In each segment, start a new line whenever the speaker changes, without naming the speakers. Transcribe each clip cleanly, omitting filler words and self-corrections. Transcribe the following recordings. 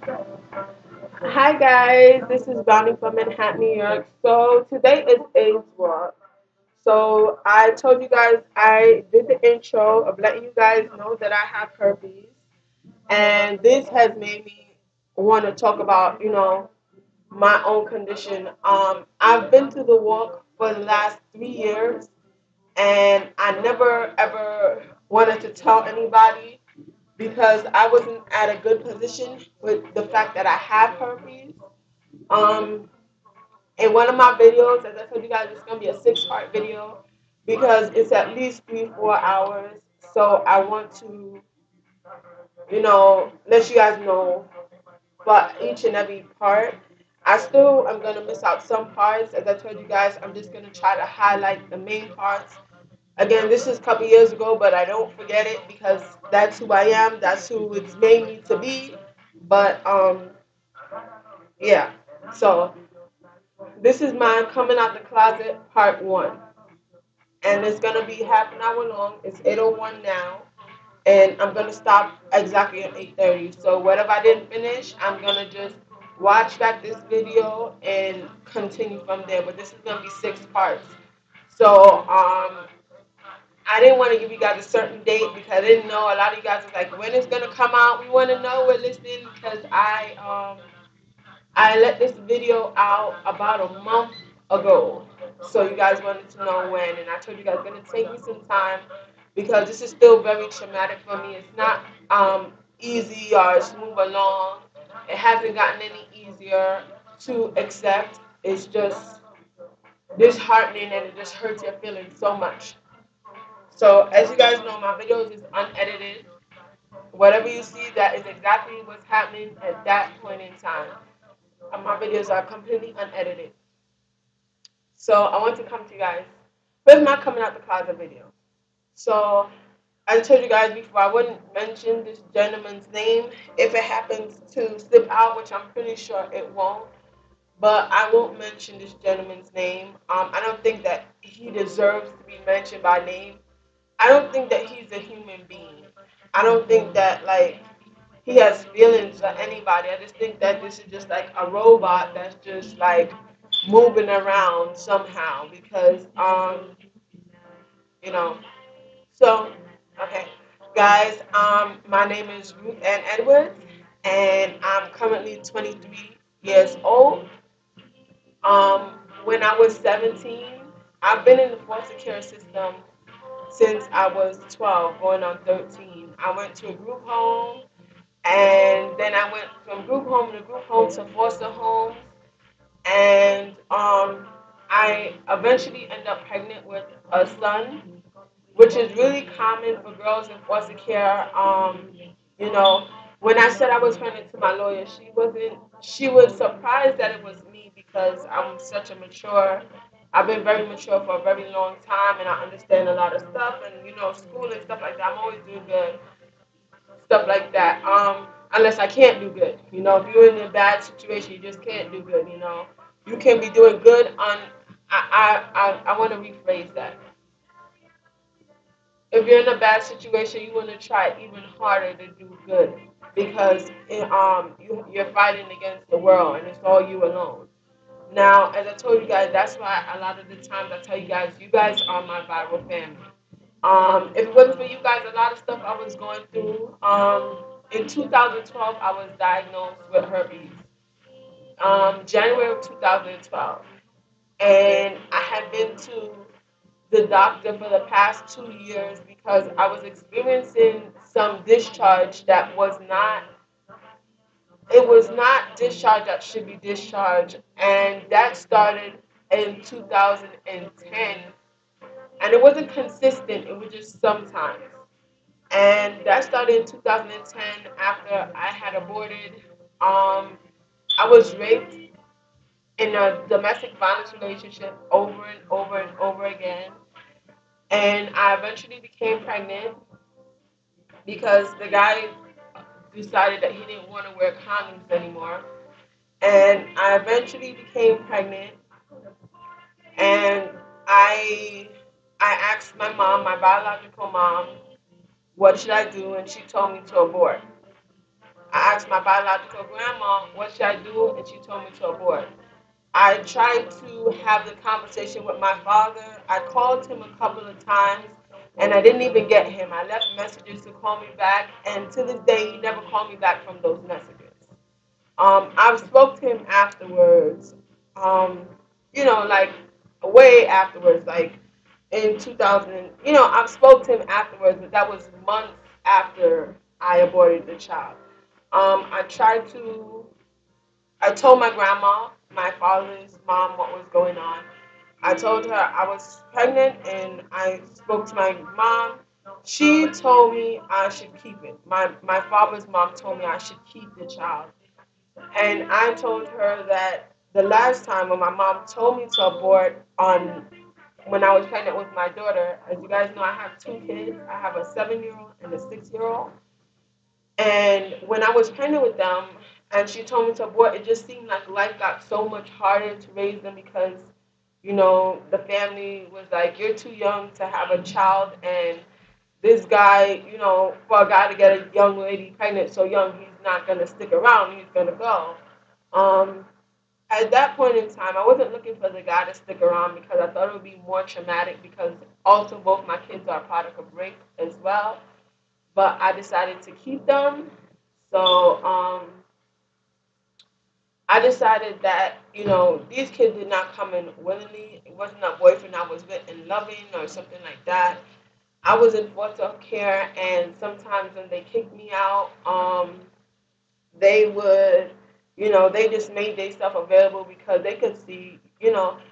Hi guys, this is Brownie from Manhattan, New York. So today is AIDS Walk. So I told you guys I did the intro of letting you guys know that I have herpes, and this has made me want to talk about my own condition. I've been through the walk for the last 3 years, and I never ever wanted to tell anybody because I wasn't at a good position with the fact that I have herpes. Um, in one of my videos, as I told you guys, it's gonna be a six-part video because it's at least 3 4 hours. So I want to, let you guys know. But each and every part, I still am gonna miss out some parts. As I told you guys, I'm just gonna try to highlight the main parts. Again, this is a couple years ago, but I don't forget it because that's who I am. That's who it's made me to be. But yeah. So this is mine coming out the closet, part one. And it's gonna be half an hour long. It's 8:01 now, and I'm gonna stop exactly at 8:30. So whatever I didn't finish, I'm gonna just watch back this video and continue from there. But this is gonna be six parts. So I didn't want to give you guys a certain date because I didn't know a lot of you guys was like, when it's gonna come out. We want to know. We're listening because I let this video out about a month ago. So you guys wanted to know when, and I told you guys it's gonna take me some time because this is still very traumatic for me. It's not easy or smooth along. It hasn't gotten any easier to accept. It's just disheartening and it just hurts your feelings so much. So as you guys know, my videos is unedited. Whatever you see, that is exactly what's happening at that point in time. And my videos are completely unedited. So I want to come to you guys with my coming out the closet video. So I told you guys before I wouldn't mention this gentleman's name if it happens to slip out, which I'm pretty sure it won't. But I won't mention this gentleman's name. I don't think that he deserves to be mentioned by name. I don't think that he's a human being. I don't think that he has feelings for anybody. I just think that this is just like a robot that's just like moving around somehow because you know. So okay, guys, my name is Ruth Ann Edwards, and I'm currently 23 years old. When I was 17, I've been in the foster care system since I was 12, going on 13. I went to a group home, and then I went from group home to group home to foster homes, and I eventually ended up pregnant with a son, which is really common for girls in foster care. You know, when I said I was pregnant to my lawyer, she wasn't. She was surprised that it was me because I'm such a mature. I've been very mature for a very long time, and I understand a lot of stuff, and school and stuff like that. I'm always doing good stuff like that. Unless I can't do good. If you're in a bad situation, you just can't do good. You can be doing good on. I want to rephrase that. If you're in a bad situation, you want to try even harder to do good because you're fighting against the world and it's all you alone. Now, as I told you guys, that's why a lot of the times I tell you guys are my viral family. If it wasn't for you guys, a lot of stuff I was going through. In 2012, I was diagnosed with herpes. January of 2012, and I had been to the doctor for the past 2 years because I was experiencing some discharge that was not. It was not discharge that should be discharged, and that started in 2010, and it wasn't consistent. It was just sometimes. And that started in 2010 after I had aborted. I was raped in a domestic violence relationship over and over and over again. And I eventually became pregnant because the guy decided that he didn't want to wear condoms anymore. And I eventually became pregnant. And I I asked my mom, my biological mom, what should I do? And she told me to abort. I asked my biological grandma, what should I do? And she told me to abort. I tried to have the conversation with my father. I called him a couple of times and I didn't even get him. I left messages to call me back, and to this day, he never called me back from those messages. I spoke to him afterwards, um, like way afterwards, like in 2000. I spoke to him afterwards, but that was months after I aborted the child. I tried to I told my grandma, my father's mom, what was going on. I told her I was pregnant and I spoke to my mom. She told me I should keep it. My father's mom told me I should keep the child. And I told her that the last time when my mom told me to abort on when I was pregnant with my daughter, as you guys know, I have two kids. I have a 7-year-old and a 6-year-old. And when I was pregnant with them, and she told me to abort, it just seemed like life got so much harder to raise them because, the family was like, you're too young to have a child, and this guy, for a guy to get a young lady pregnant so young, he's not going to stick around, he's going to go. Um, at that point in time, I wasn't looking for the guy to stick around because I thought it would be more traumatic because also both my kids are a product of rape as well. But I decided to keep them. So I decided that, these kids did not come in willingly. It wasn't a boyfriend I was with and loving or something like that. I was in foster care, and sometimes when they kicked me out, they would, they just made their stuff available because they could see,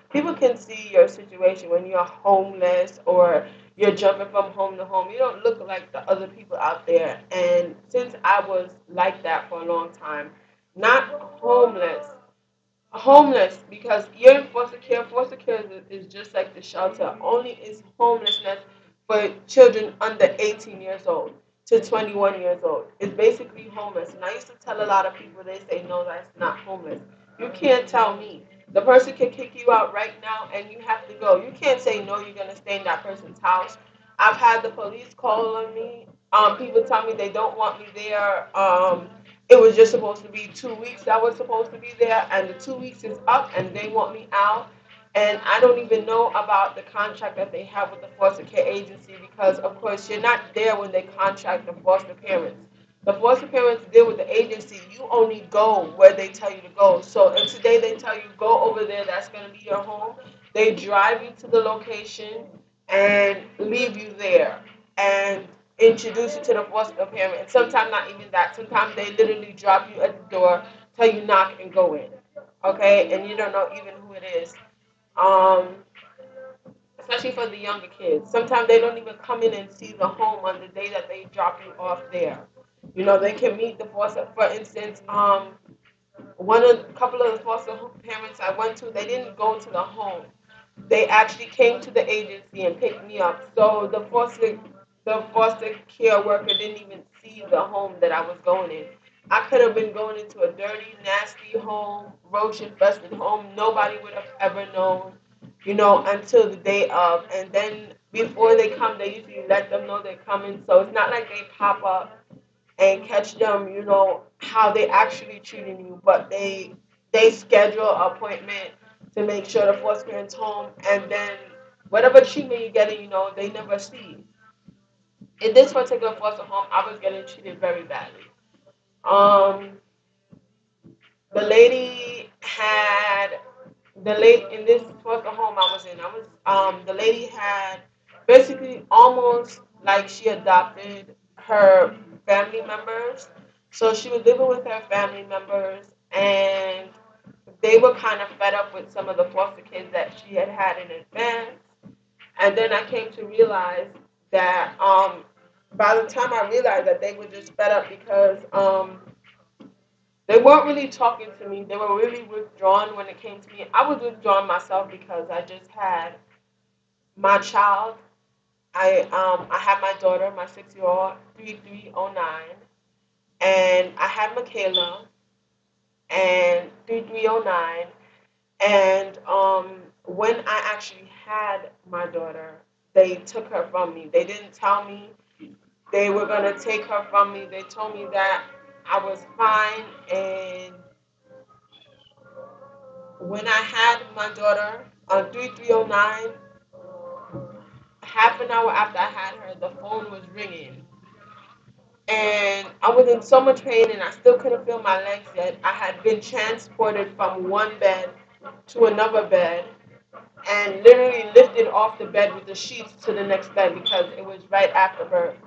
people can see your situation when you're homeless or you're jumping from home to home. You don't look like the other people out there. And since I was like that for a long time, not homeless because you're in foster care. Foster care is just like the shelter. Only is homelessness for children under 18 years old to 21 years old. It's basically homeless. And I used to tell a lot of people, they say, no, that's not homeless. You can't tell me. The person can kick you out right now and you have to go. You can't say, no, you're going to stay in that person's house. I've had the police call on me. People tell me they don't want me there. It was just supposed to be 2 weeks I was supposed to be there, and the 2 weeks is up, and they want me out. And I don't even know about the contract that they have with the foster care agency because, of course, you're not there when they contract the foster parents. The foster parents deal with the agency. You only go where they tell you to go. So if today they tell you go over there, that's going to be your home. They drive you to the location and leave you there. And introduce you to the foster parent. And sometimes not even that. Sometimes they literally drop you at the door, tell you knock and go in. Okay? And you don't know even who it is. Um, Especially for the younger kids. Sometimes they don't even come in and see the home on the day that they drop you off there. They can meet the foster. For instance, a couple of the foster parents I went to, they didn't go to the home. They actually came to the agency and picked me up. So the foster care worker didn't even see the home that I was going in. I could have been going into a dirty, nasty home, roach infested home. Nobody would have ever known, until the day of. And then before they come, they usually let them know they're coming. So it's not like they pop up and catch them, how they actually treating you, but they schedule an appointment to make sure the foster parent's home, and then whatever treatment you're getting, they never see. In this particular foster home, I was getting treated very badly. Um, the lady had the lady in this foster home I was in. The lady had basically almost like she adopted her family members. So she was living with her family members, and they were kind of fed up with some of the foster kids that she had had in advance. And then I came to realize that by the time I realized that they were just fed up because they weren't really talking to me. They were really withdrawn when it came to me. I was withdrawn myself because I just had my child. I had my daughter, my 6-year-old, 3309, and I had Michaela and 3309. And when I actually had my daughter, they took her from me. They didn't tell me they were gonna take her from me. They told me that I was fine. And when I had my daughter on 3309, half an hour after I had her, the phone was ringing. And I was in so much pain and I still couldn't feel my legs yet. I had been transported from one bed to another bed and literally lifted off the bed with the sheets to the next bed because it was right after birth.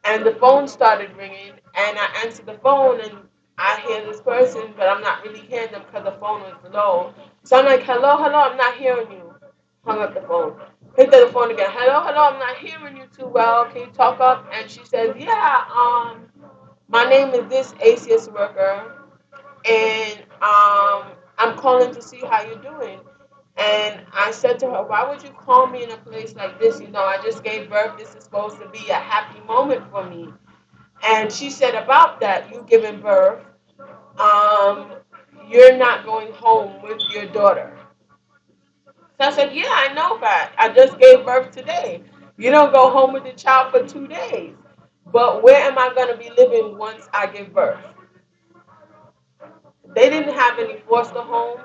And the phone started ringing, and I answered the phone, and I hear this person, but I'm not really hearing them because the phone was low. So I'm like, hello, hello, I'm not hearing you. Hung up the phone. Picked up the phone again. Hello, hello, I'm not hearing you too well. Can you talk up? And she says, yeah, my name is this ACS worker, and I'm calling to see how you're doing. And I said to her, why would you call me in a place like this? You know, I just gave birth. This is supposed to be a happy moment for me. And she said, about that, you giving birth, um, you're not going home with your daughter. So I said, yeah, I know that. I just gave birth today. You don't go home with the child for 2 days. But where am I going to be living once I give birth? They didn't have any foster homes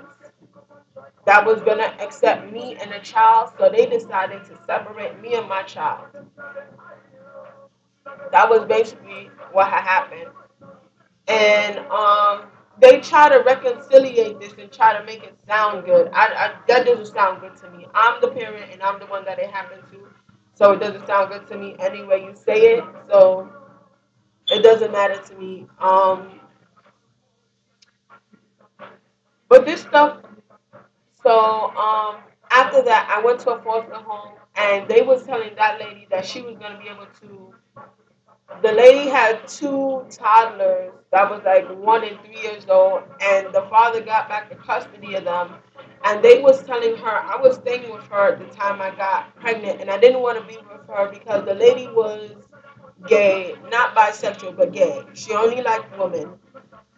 that was going to accept me and a child, so they decided to separate me and my child. That was basically what had happened. And they try to reconciliate this and try to make it sound good. That doesn't sound good to me. I'm the parent and I'm the one that it happened to, so it doesn't sound good to me any way you say it. So it doesn't matter to me. But this stuff. So after that, I went to a foster home, and they was telling that lady that she was gonna be able to. The lady had two toddlers that was like 1 and 3 years old, and the father got back the custody of them. And they was telling her, I was staying with her at the time I got pregnant, and I didn't want to be with her because the lady was gay, not bisexual, but gay. She only liked women.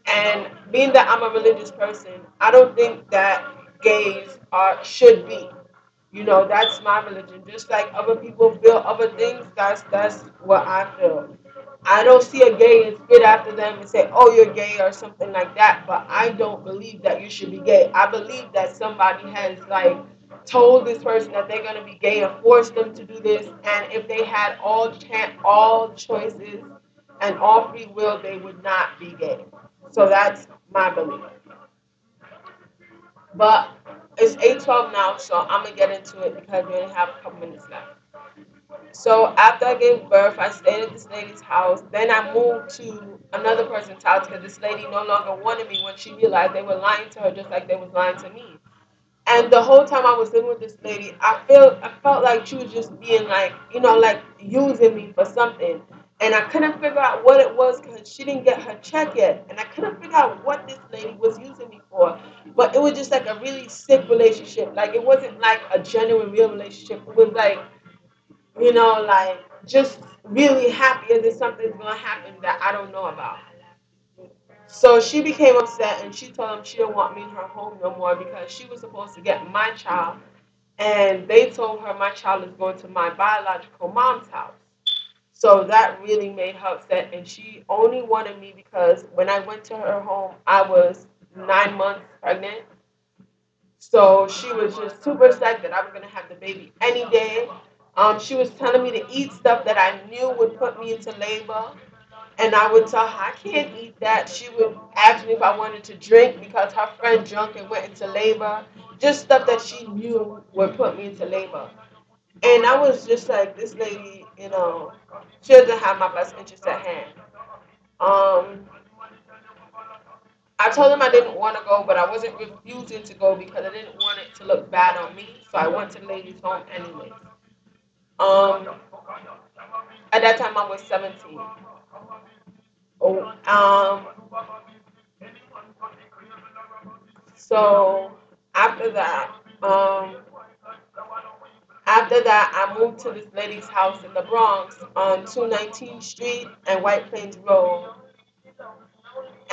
And being that I'm a religious person, I don't think that gays are should be. You know, that's my religion. Just like other people feel other things, that's what I feel. I don't see a gay and spit after them and say, "Oh, you're gay" or something like that. But I don't believe that you should be gay. I believe that somebody has like told this person that they're gonna be gay and forced them to do this. And if they had all choices and all free will, they would not be gay. So that's my belief. But it's 8:12 now, so I'm gonna get into it because we only have a couple minutes left. So after I gave birth, I stayed at this lady's house. Then I moved to another person's house because this lady no longer wanted me when she realized they were lying to her just like they was lying to me. And the whole time I was living with this lady, I felt like she was just being like, you know, like using me for something. And I couldn't figure out what it was because she didn't get her check yet. And I couldn't figure out what this lady was using me for. But it was just like a really sick relationship. Like it wasn't like a genuine real relationship. It was like, you know, like just really happy as if something's gonna happen that I don't know about. So she became upset and she told him she didn't want me in her home no more because she was supposed to get my child. And they told her my child is going to my biological mom's house. So that really made her upset. And she only wanted me because when I went to her home, I was 9 months pregnant. So she was just super psyched that I was going to have the baby any day. She was telling me to eat stuff that I knew would put me into labor. And I would tell her I can't eat that. She would ask me if I wanted to drink because her friend drunk and went into labor. Just stuff that she knew would put me into labor. And I was just like, this lady, you know, she doesn't have my best interest at hand. Um, I told them I didn't want to go, but I wasn't refusing to go because I didn't want it to look bad on me. So I went to the lady's home anyways. Um, at that time I was 17. Oh, so after that, um, after that, I moved to this lady's house in the Bronx on 219th Street and White Plains Road.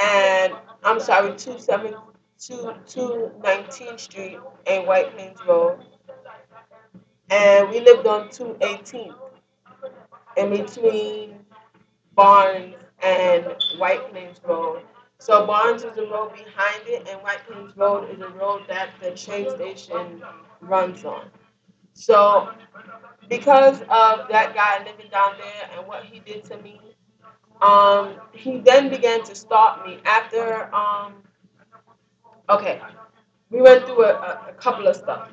And I'm sorry, 219th Street and White Plains Road. And we lived on 218th in between Barnes and White Plains Road. So Barnes is the road behind it, and White Plains Road is a road that the train station runs on. So because of that guy living down there and what he did to me, he then began to stalk me after. Okay, we went through a couple of stuff.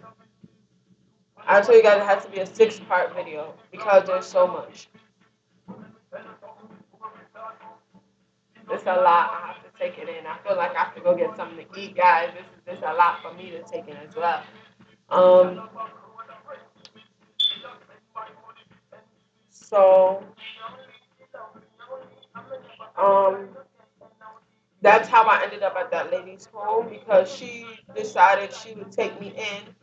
I told you guys it has to be a 6-part video because there's so much. It's a lot. I have to take it in. I feel like I have to go get something to eat, guys. This is a lot for me to take in as well. Um, so um, that's how I ended up at that lady's home because she decided she would take me in,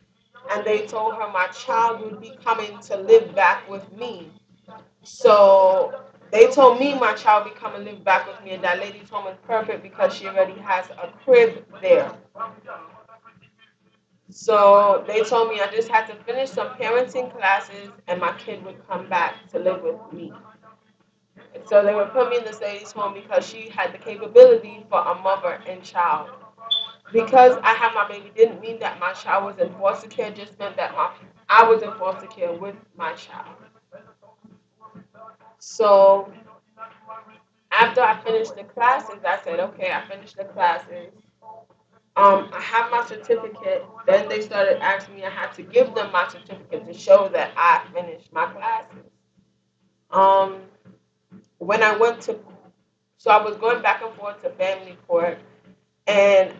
and they told her my child would be coming to live back with me. So they told me my child would be coming to live back with me, and that lady's home is perfect because she already has a crib there. So they told me I just had to finish some parenting classes and my kid would come back to live with me. So they would put me in this lady's home because she had the capability for a mother and child. Because I had my baby didn't mean that my child was in foster care, just meant that I was in foster care with my child. So after I finished the classes, I said, okay, I finished the classes. I have my certificate. Then they started asking me, I had to give them my certificate to show that I finished my classes. Um, when I went to, so I was going back and forth to family court, and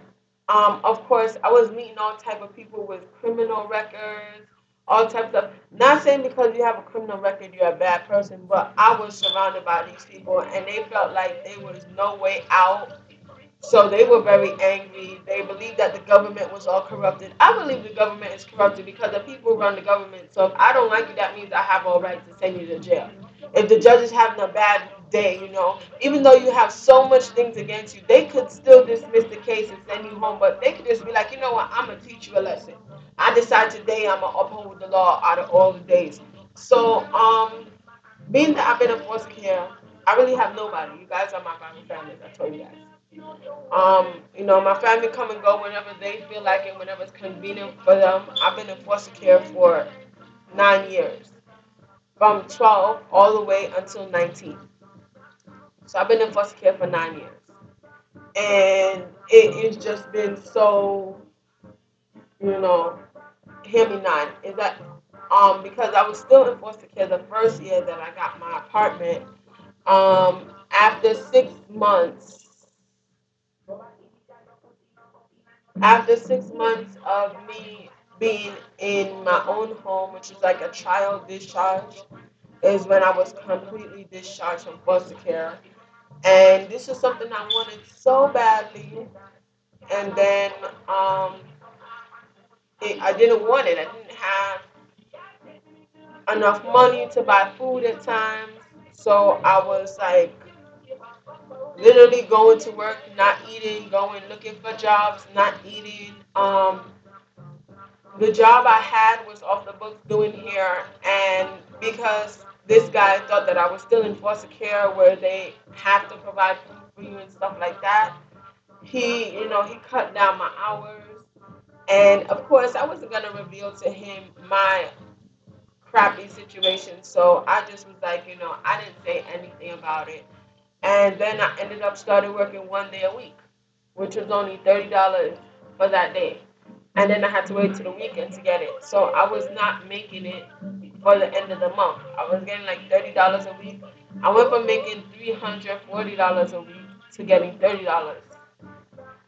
of course, I was meeting all type of people with criminal records, all types of. Not saying because you have a criminal record you're a bad person, but I was surrounded by these people, and they felt like there was no way out. So they were very angry. They believed that the government was all corrupted. I believe the government is corrupted because the people run the government. So if I don't like you, that means I have all right to send you to jail. If the judge is having a bad day, even though you have so much things against you, they could still dismiss the case and send you home. But they could just be like, you know what, I'm going to teach you a lesson. I decide today I'm going to uphold the law out of all the days. So, being that I've been in foster care, I really have nobody. You guys are my family, I told you guys. My family come and go whenever they feel like it, whenever it's convenient for them. I've been in foster care for 9 years, from 12 all the way until 19. So I've been in foster care for 9 years, and it's just been so, you know, hear me nine. Is that because I was still in foster care the first year that I got my apartment. After 6 months. After 6 months of me being in my own home, which is like a child discharge, is when I was completely discharged from foster care. And this is something I wanted so badly. And then I didn't want it. I didn't have enough money to buy food at times. So I was like literally going to work, not eating, going looking for jobs, not eating. The job I had was off the books doing hair, and because this guy thought that I was still in foster care where they have to provide food for you and stuff like that, he cut down my hours. And of course, I wasn't gonna reveal to him my crappy situation, so I just was like, I didn't say anything about it. And then I ended up started working 1 day a week, which was only $30 for that day. And then I had to wait till the weekend to get it. So I was not making it for the end of the month. I was getting like $30 a week. I went from making $340 a week to getting $30.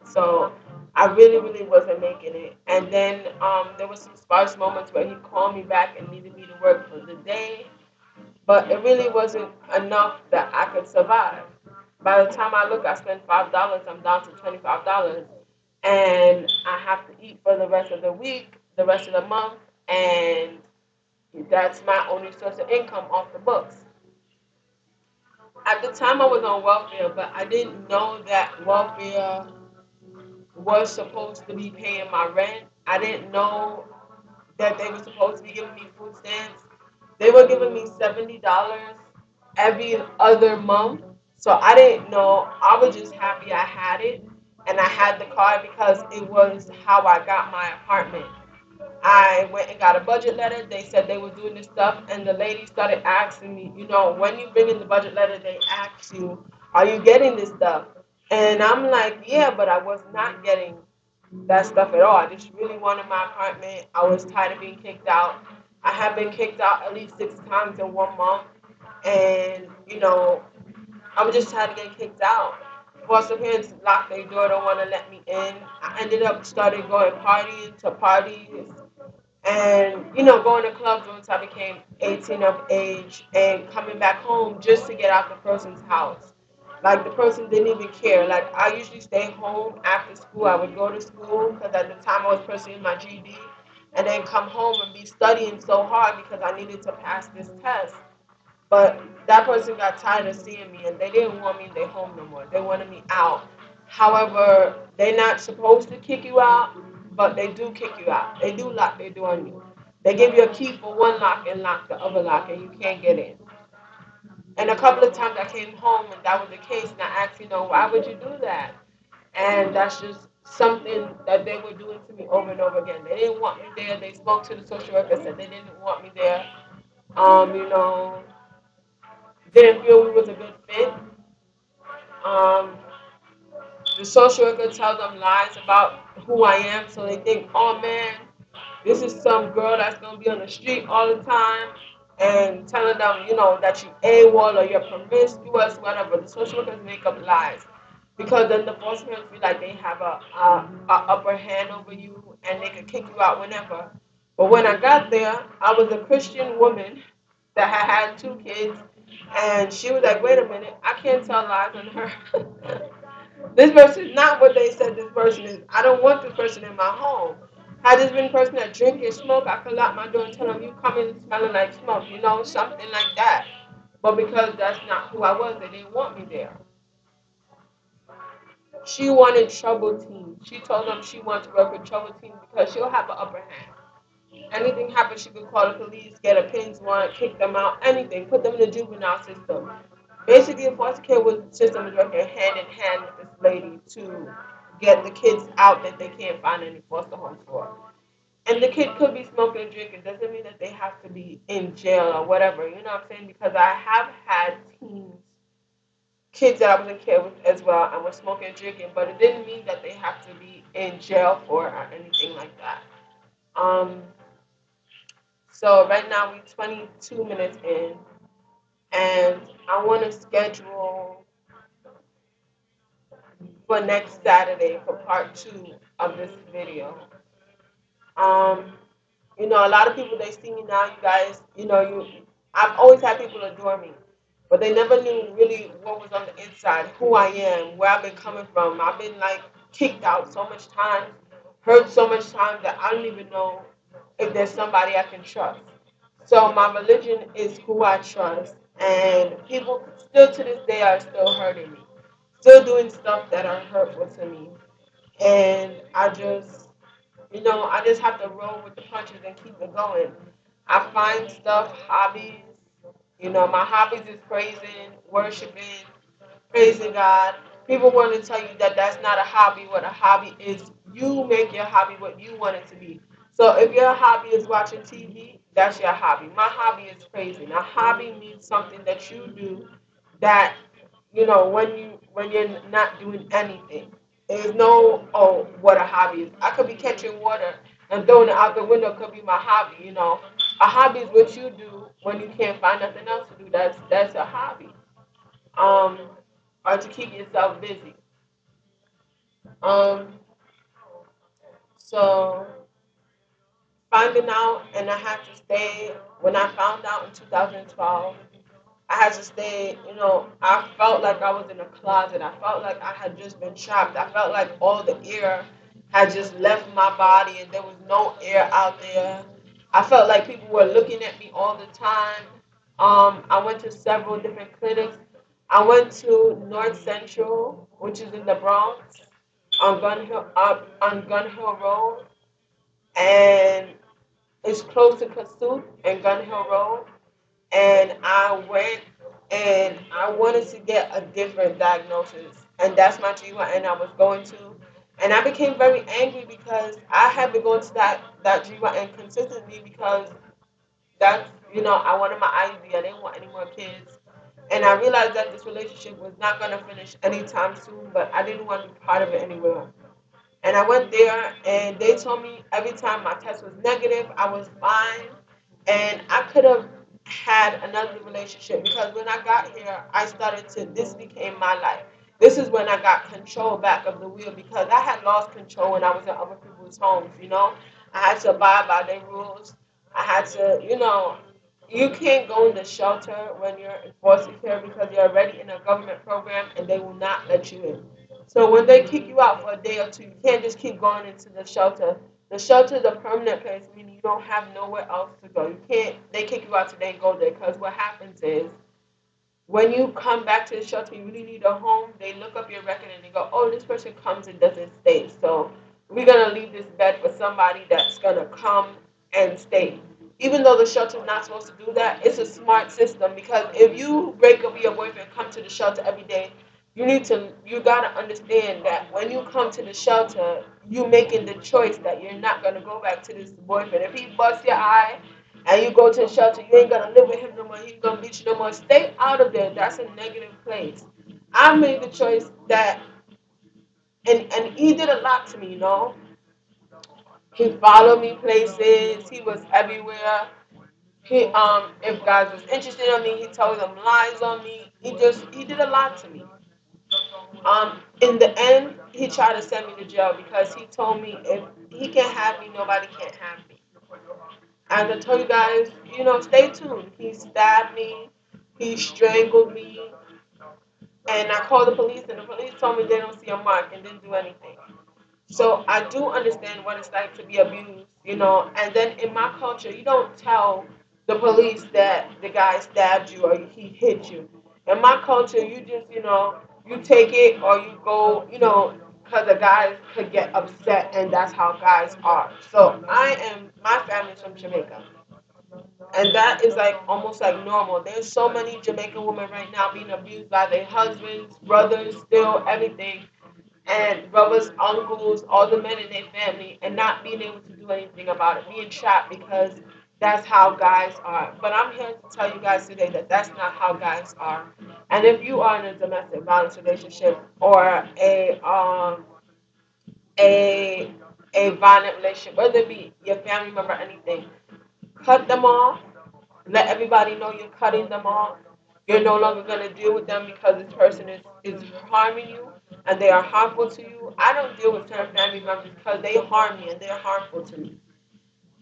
So I really, really wasn't making it. And then there was some sparse moments where he called me back and needed me to work for the day, but it really wasn't enough that I could survive. By the time I look, I spent $5. I'm down to $25, and I have to eat for the rest of the week, the rest of the month, and that's my only source of income off the books. At the time, I was on welfare, but I didn't know that welfare was supposed to be paying my rent. I didn't know that they were supposed to be giving me food stamps. They were giving me $70 every other month. So I didn't know. I was just happy I had it, and I had the card because it was how I got my apartment. I went and got a budget letter. They said they were doing this stuff, and the lady started asking me, when you bring in the budget letter, they ask you, are you getting this stuff? And I'm like, yeah, but I was not getting that stuff at all. I just really wanted my apartment. I was tired of being kicked out. I have been kicked out at least 6 times in 1 month, and I was just tired of getting kicked out. Foster parents locked their door, don't want to let me in. I ended up started going partying to parties and going to clubs once I became 18 of age and coming back home just to get out the person's house. Like the person didn't even care. Like I usually stay home after school. I would go to school because at the time I was pursuing my GED, and then come home and be studying so hard because I needed to pass this test. But that person got tired of seeing me and they didn't want me in their home no more. They wanted me out. However, they're not supposed to kick you out, but they do kick you out. They do lock their door on you. They give you a key for one lock and lock the other lock and you can't get in. And a couple of times I came home and that was the case and I asked, why would you do that? And that's just something that they were doing to me over and over again. They didn't want me there. They spoke to the social worker, said they didn't want me there. Um, you know, didn't feel we was a good fit. Um, the social worker tells them lies about who I am, so they think, oh man, this is some girl that's gonna be on the street all the time, and telling them, that you AWOL or you're promiscuous, whatever. The social workers make up lies because then the foster parents feel like they have a upper hand over you and they can kick you out whenever. But when I got there, I was a Christian woman that had 2 kids, and she was like, "Wait a minute, I can't tell lies on her. This person is not what they said this person is. I don't want this person in my home. Had this been a person that drink and smoke, I could lock my door and tell them you come in smelling like smoke, something like that. But because that's not who I was, they didn't want me there. She wanted trouble team. She told them she wants to work with trouble team because she'll have an upper hand. Anything happens, she could call the police, get a PINS warrant, kick them out, anything, put them in the juvenile system. Basically, a foster care system is working hand in hand with this lady to get the kids out that they can't find any foster homes for. And the kid could be smoking and drinking. Doesn't mean that they have to be in jail or whatever. You know what I'm saying? Because I have had kids that I was in care with as well, and were smoking and drinking, but it didn't mean that they have to be in jail for it or anything like that. Um, so right now we're 22 minutes in, and I want to schedule for next Saturday for part 2 of this video. Um, a lot of people they see me now, you guys, I've always had people adore me, but they never knew really what was on the inside, who I am, where I've been coming from. I've been like kicked out so much times, hurt so much times that I don't even know if there's somebody I can trust. So my religion is who I trust, and people still to this day are still hurting me, still doing stuff that are hurtful to me, and I just have to roll with the punches and keep it going. I find stuff, hobbies. My hobbies is praising, worshiping, praising God. People want to tell you that that's not a hobby. What a hobby is, you make your hobby what you want it to be. So if your hobby is watching TV, that's your hobby. My hobby is praising. A hobby means something that you do that when you're not doing anything. There's no what a hobby is. I could be catching water and throwing it out the window could be my hobby. A hobby is what you do when you can't find nothing else to do. That's a hobby. Um or to keep yourself busy. Um so finding out, and I had to stay when I found out in 2012. I had to stay, I felt like I was in a closet. I felt like I had just been trapped. I felt like all the air had just left my body and there was no air out there. I felt like people were looking at me all the time. I went to several different clinics. I went to North Central, which is in the Bronx, on Gun Hill Road, and it's close to Kasuth and Gun Hill Road. And I went and I wanted to get a different diagnosis, and that's my GYN I was going to. And I became very angry because I had been going to that GYN consistently because that's, I wanted my IUD. I didn't want any more kids. And I realized that this relationship was not going to finish anytime soon, but I didn't want to be part of it anymore. And I went there, and they told me every time my test was negative, I was fine. And I could have had another relationship because when I got here, this became my life. This is when I got control back of the wheel because I had lost control when I was in other people's homes. I had to abide by their rules. I had to, you can't go in the shelter when you're in foster care because you're already in a government program and they will not let you in. So when they kick you out for a day or two, you can't just keep going into the shelter. The shelter is a permanent place, meaning you don't have nowhere else to go. You can't. They kick you out today and go there because what happens is when you come back to the shelter, you really need a home. They look up your record and they go, "Oh, this person comes and doesn't stay. So we're gonna leave this bed for somebody that's gonna come and stay." Even though the shelter's not supposed to do that, it's a smart system because if you break up with your boyfriend, come to the shelter every day, you gotta understand that when you come to the shelter, you making the choice that you're not gonna go back to this boyfriend. If he busts your eye and you go to the shelter, you ain't gonna live with him no more. He's gonna beat you no more. Stay out of there. That's a negative place. I made the choice that, and he did a lot to me. He followed me places. He was everywhere. If guys was interested in me, he told them lies on me. He did a lot to me. In the end, he tried to send me to jail because he told me if he can't have me, nobody can't have me. And I told you guys, stay tuned. He stabbed me, he strangled me, and I called the police, and the police told me they don't see a mark and didn't do anything. So I do understand what it's like to be abused. And then in my culture, you don't tell the police that the guy stabbed you or he hit you. In my culture, you just, you take it or you go, because the guys could get upset, and that's how guys are. So my family's from Jamaica. And that is like almost like normal. There's so many Jamaican women right now being abused by their husbands, brothers, still everything, and brothers, uncles, all the men in their family, and not being able to do anything about it, being trapped because that's how guys are. But I'm here to tell you guys today that that's not how guys are. And if you are in a domestic violence relationship or a a violent relationship, whether it be your family member, anything, cut them off. Let everybody know you're cutting them off. You're no longer going to deal with them because this person is harming you and they are harmful to you. I don't deal with certain family members because they harm me and they're harmful to me.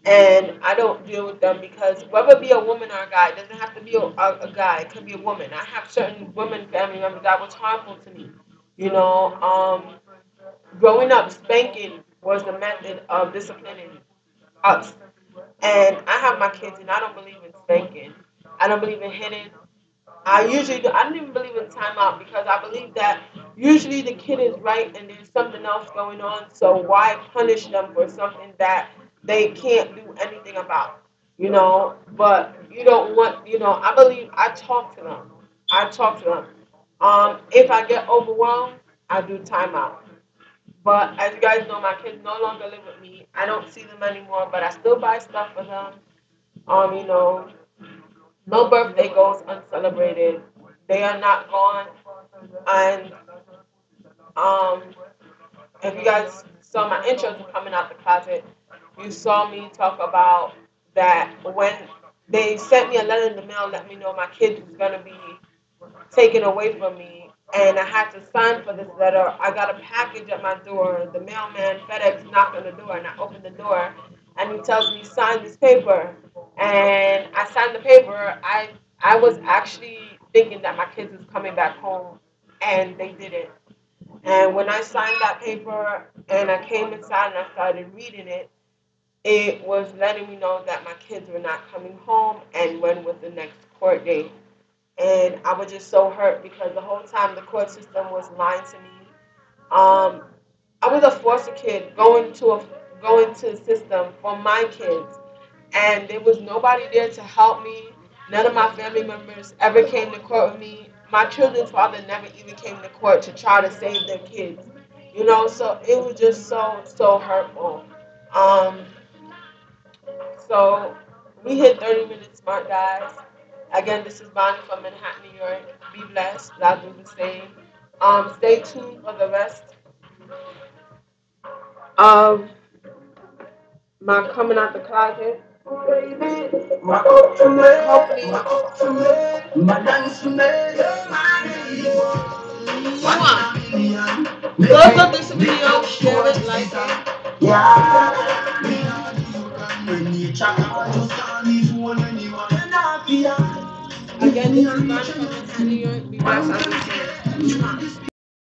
And I don't deal with them because whether it be a woman or a guy, it doesn't have to be a guy. It could be a woman. I have certain women family members that was harmful to me. You know, um, Growing up, spanking was the method of disciplining us. And I have my kids, and I don't believe in spanking. I don't believe in hitting. I usually do. I don't even believe in timeout because I believe that usually the kid is right and there's something else going on. So why punish them for something that they can't do anything about? But you don't want. I believe I talk to them. I talk to them. If I get overwhelmed, I do timeout. But as you guys know, my kids no longer live with me. I don't see them anymore, but I still buy stuff for them. Um, you know, no birthday goes uncelebrated. They are not gone. And um, if you guys saw my intro to coming out the closet, you saw me talk about that when they sent me a letter in the mail, let me know my kid was gonna be taken away from me, and I had to sign for this letter. I got a package at my door. The mailman, FedEx, knocked on the door, and I opened the door, and he tells me, sign this paper. And I signed the paper. I was actually thinking that my kids was coming back home, and they didn't. And when I signed that paper and I came inside and I started reading it, it was letting me know that my kids were not coming home and when was the next court date. And I was just so hurt because the whole time the court system was lying to me. Um, I was a foster kid going to the system for my kids, and there was nobody there to help me. None of my family members ever came to court with me. My children's father never even came to court to try to save their kids. You know, so it was just so hurtful. Um, so we hit 30 minutes mark, guys. Again, this is Bonnie from Manhattan, New York. Be blessed. I'll do the same. Stay tuned for the rest of my coming out the closet. Hopefully, Muah. Go this video, share it, like it. Again, this is Bonnie from Manhattan, New York. Be blessed. I'll do the same.